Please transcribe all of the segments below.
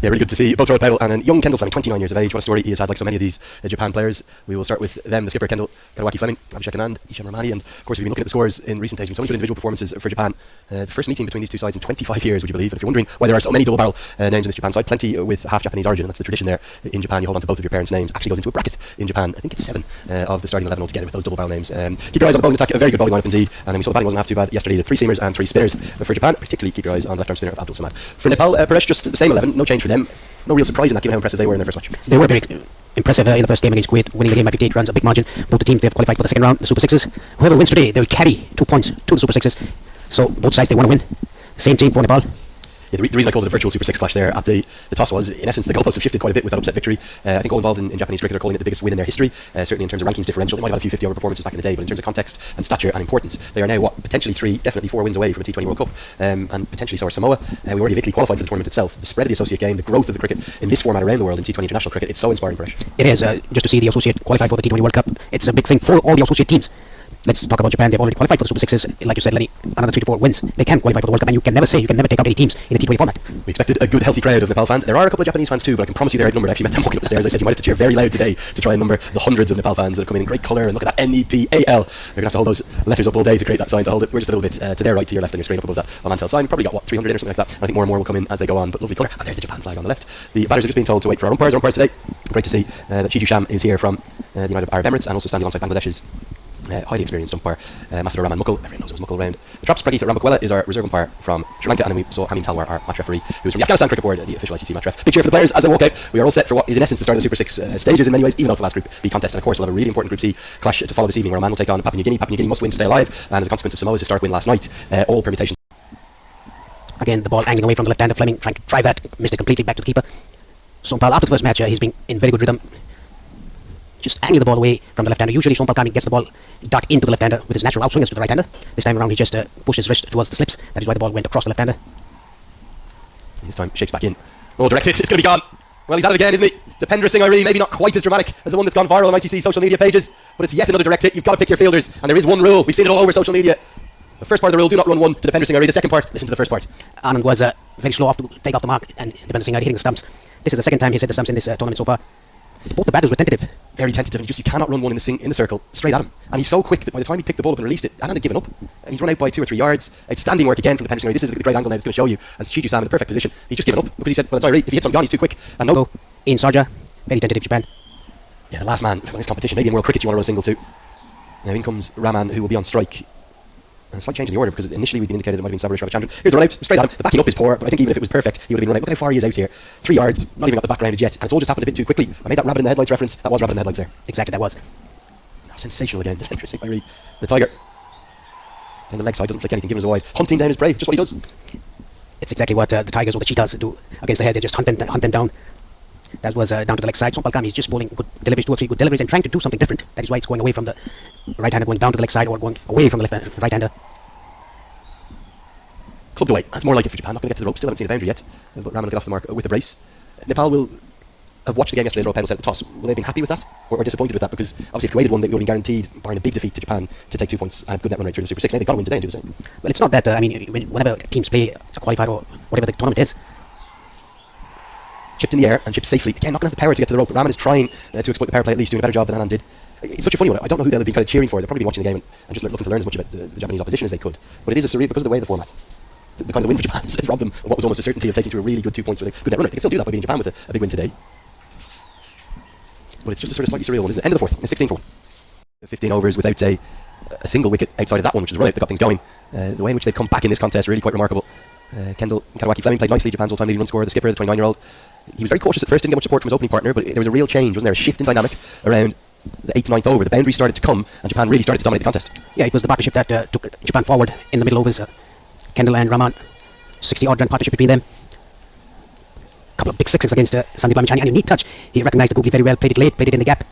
Yeah, really good to see both Road Pedal and then young Kendall Fleming, 29 years of age. What a story he has had, like so many of these Japan players. We will start with them, the skipper Kendall Fleming, Abhishek Anand, Isham Ramani, and of course we've been looking at the scores in recent days. We've seen so many good individual performances for Japan. The first meeting between these two sides in 25 years, would you believe? And if you're wondering why there are so many double barrel names in this Japan side, plenty with half Japanese origin, and that's the tradition there in Japan. You hold on to both of your parents' names. Actually goes into a bracket in Japan. I think it's 7 of the starting 11 altogether with those double barrel names. Keep your eyes on the bowling attack, a very good bowling lineup indeed. And then we saw the batting wasn't half too bad yesterday. The 3 seamers and 3 spinners for Japan. Particularly keep your eyes on the left-arm spinner of Abdul Samad. For Nepal, Paresh, just the same 11, no change for them. No real surprise in that, given how impressive they were in their first match. They were very impressive in the first game against Kuwait, winning the game by 58 runs, a big margin. Both the teams, they've qualified for the second round, the Super Sixes. Whoever wins today, they'll carry 2 points to the Super Sixes. So both sides, they want to win. Same team for Nepal. Yeah, the reason I called it a virtual Super 6 clash there at the toss was, in essence, the goalposts have shifted quite a bit with that upset victory. I think all involved in Japanese cricket are calling it the biggest win in their history, certainly in terms of rankings differential. They might have had a few 50-over performances back in the day, but in terms of context and stature and importance, they are now, potentially 3, definitely 4 wins away from a T20 World Cup, and potentially so are Samoa. We already have Italy qualified for the tournament itself. The spread of the associate game, the growth of the cricket in this format around the world in T20 international cricket, it's so inspiring, Paresh. It is, just to see the associate qualify for the T20 World Cup. It's a big thing for all the associate teams. Let's talk about Japan. They've already qualified for the Super Sixes. Like you said, Lenny, another 3 to 4 wins. They can qualify for the World Cup, and you can never take out any teams in the T20 format. We expected a good, healthy crowd of Nepal fans. There are a couple of Japanese fans too, but I can promise you they're outnumbered. I actually met them walking up the stairs. I said you might have to cheer very loud today to try and number the hundreds of Nepal fans that have come in great colour. And look at that NEPAL. They're going to have to hold those letters up all day to create that sign to hold it. We're just a little bit to their right, to your left on your screen, up above that Mantel sign. Probably got, 300 in or something like that. And I think more and more will come in as they go on, but lovely colour. And there's the Japan flag on the left. The batters are just being told to wait for our umpires. Our umpires today. Great to see that Shiju Sham is here from the United Arab Emirates and also standing alongside Bangladesh's highly experienced umpire, Masada Rahman Mukul. Everyone knows Mukul around the traps. Pradeep Rambakwela is our reserve umpire from Sri Lanka, and then we saw Hamim Talwar, our match referee, who is from the Afghanistan Cricket Board, the official ICC match ref. Big cheer for the players as they walk out. We are all set for what is in essence the start of the Super 6 stages in many ways, even though it's the last Group B contest. And of course we'll have a really important Group C clash to follow this evening, where Oman will take on Papua New Guinea. Papua New Guinea must win to stay alive, and as a consequence of Samoa's historic win last night, all permutations. Again, the ball angling away from the left-hander. Fleming trying to drive that, missed it completely back to the keeper. Sompal, after the first match, he's been in very good rhythm. Just angling the ball away from the left-hander. Usually Sompal Kami gets the ball dart into the left-hander with his natural outswingers to the right-hander. This time around he just pushed his wrist towards the slips. That is why the ball went across the left-hander. This time shakes back in. Oh, direct hit. It's going to be gone. Well, he's at it again, isn't he? Dependra Singh Irene, maybe not quite as dramatic as the one that's gone viral on ICC social media pages, but it's yet another direct hit. You've got to pick your fielders, and there is one rule. We've seen it all over social media. The first part of the rule, do not run one to Dependra Singh Irene. The second part, listen to the first part. Anand was very slow off to take off the mark, and Dependra Singh Irene hitting the stumps. This is the second time he's hit the stumps in this tournament so far. Both the batters were tentative. Very tentative, and you cannot run one in the circle straight at him. And he's so quick that by the time he picked the ball up and released it, Anand had given up. He's run out by 2 or 3 yards. Outstanding work again from Dependra Singh Irene. This is the great angle now that's going to show you. And Shiju Sam in the perfect position. He's just given up because he said, well, it's Irene. If he hits him gone, he's too quick. And no. In Sharjah, very tentative Japan. Yeah, the last man in this competition. Maybe in world cricket you want to run a single too. Now in comes Rahman, who will be on strike. And a slight change in the order, because initially we'd been indicated it might have been Sabarish Ravichandran. Here's the run out, straight at him. The backing up is poor, but I think even if it was perfect, he would have been run out. Look how far he is out here. 3 yards, not even got the back grounded yet. And it's all just happened a bit too quickly. I made that rabbit in the headlights reference. That was rabbit in the headlights there. Exactly, that was. Sensational again. Interesting. The Tiger. Down the leg side, doesn't flick anything, giving us a wide. Hunting down his prey, just what he does. It's exactly what the Tigers or the Cheetahs do against the head. They just hunt them down. That was down to the leg side. Sompal Kami is just bowling good deliveries, 2 or 3 good deliveries, and trying to do something different. That is why it's going away from the right-hander, going down to the leg side, or going away from the right-hander. Clubbed away. That's more like it for Japan. Not going to get to the rope. Still haven't seen a boundary yet. But Rahman will get off the mark with the brace. Nepal will have watched the game yesterday as Road Pedal set the toss. Will they have been happy with that? Or disappointed with that? Because obviously if Kuwait had won, they would have been guaranteed, barring a big defeat to Japan, to take 2 points and have good net run rate through the Super 6. Now they've got to win today and do the same. Well, it's not that, whenever teams play a qualifier or whatever the tournament is. Chipped in the air and chipped safely. Again, not going to have the power to get to the rope. But Rahman is trying to exploit the power play, at least doing a better job than Anand did. It's such a funny one. I don't know who they'll have been kind of cheering for. They've probably been watching the game and just looking to learn as much about the Japanese opposition as they could. But it is a surreal, because of the way of the format. The kind of win for Japan has robbed them of what was almost a certainty of taking to a really good 2 points with a good net run rate. They can still do that by beating Japan with a big win today. But it's just a sort of slightly surreal one, isn't it? End of the fourth. It's 16 for 1. 15 overs without, say, a single wicket outside of that one, which is the run out that got things going. The way in which they've come back in this contest, really quite remarkable. Kendall Fleming played nicely, Japan's all-time leading run scorer. The skipper, the 29-year-old. He was very cautious at first, didn't get much support from his opening partner, but there was a real change, wasn't there? A shift in dynamic around the 8th and 9th over. The boundary started to come, and Japan really started to dominate the contest. Yeah, it was the partnership that took Japan forward in the middle overs. Kendall and Rahman, 60-odd run partnership between them. Couple of big sixes against Sandeep Lamichhani, and a neat touch. He recognised the googly very well, played it late, played it in the gap.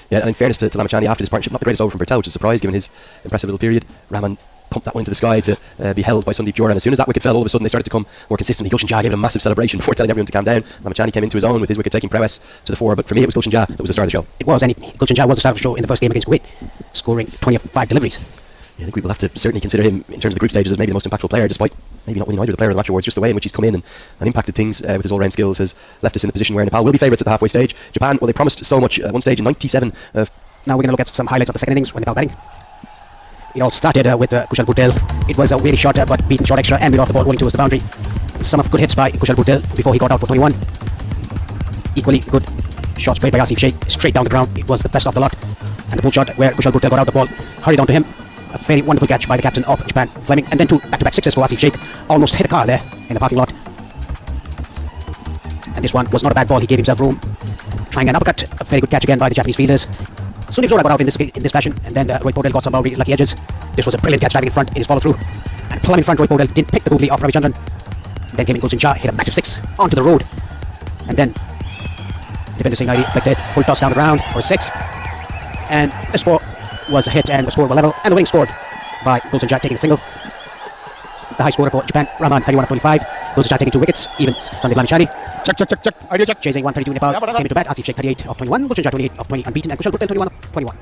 Yeah, and in fairness to Lamichhani, after this partnership, not the greatest over from Bertel, which is a surprise given his impressive little period. Rahman pumped that one into the sky to be held by Sandeep Joran. As soon as that wicket fell, all of a sudden they started to come more consistently. Gulshan Jha gave it a massive celebration before telling everyone to calm down. Lamichhani came into his own with his wicket-taking prowess to the fore, but for me it was Gulshan Jha that was the star of the show. It was, and Gulshan Jha was the star of the show in the first game against Kuwait, scoring 25 deliveries. Yeah, I think we will have to certainly consider him in terms of the group stages as maybe the most impactful player, despite maybe not winning either the Player of the Match awards, just the way in which he's come in and impacted things with his all-round skills has left us in a position where Nepal will be favourites at the halfway stage. Japan, well, they promised so much at one stage in 97. Now we're going to look at some highlights of the second innings when Nepal batting. It all started with Kushal Bhutel. It was a really short but beaten short extra and we lost the ball going towards the boundary. Some of good hits by Kushal Bhutel before he got out for 21. Equally good shots played by Asif Sheikh straight down the ground. It was the best of the lot. And the pull shot where Kushal Bhutel got out the ball, hurried on to him. A very wonderful catch by the captain of Japan, Fleming, and then two back-to-back sixes for Asif Sheikh. Almost hit a car there in the parking lot. And this one was not a bad ball. He gave himself room. Trying an uppercut. A very good catch again by the Japanese fielders. Sunil Zora got out in this fashion, and then Rohit Paudel got some boundary lucky edges. This was a brilliant catch diving in front in his follow-through. And plumb in front, Rohit Paudel didn't pick the googly off Ravichandran. Then came in Gulshan Shah, hit a massive six onto the road. And then Dipinder Singh Naidi flicked it, full toss down the ground for a six. And this four was a hit and the score was level. And the winning scored by Gulshan Shah taking a single. The high scorer for Japan, Rahman 31 of 25. Gulshan Shah taking 2 wickets, even Sandeep Lamishani. Check. Idea check. Chasing 132 Nepal, came into bat, Asif Sheikh 38 of 21, Gulshan Shah 28 of 20 unbeaten, and Kushal Bhutel 21 of 21.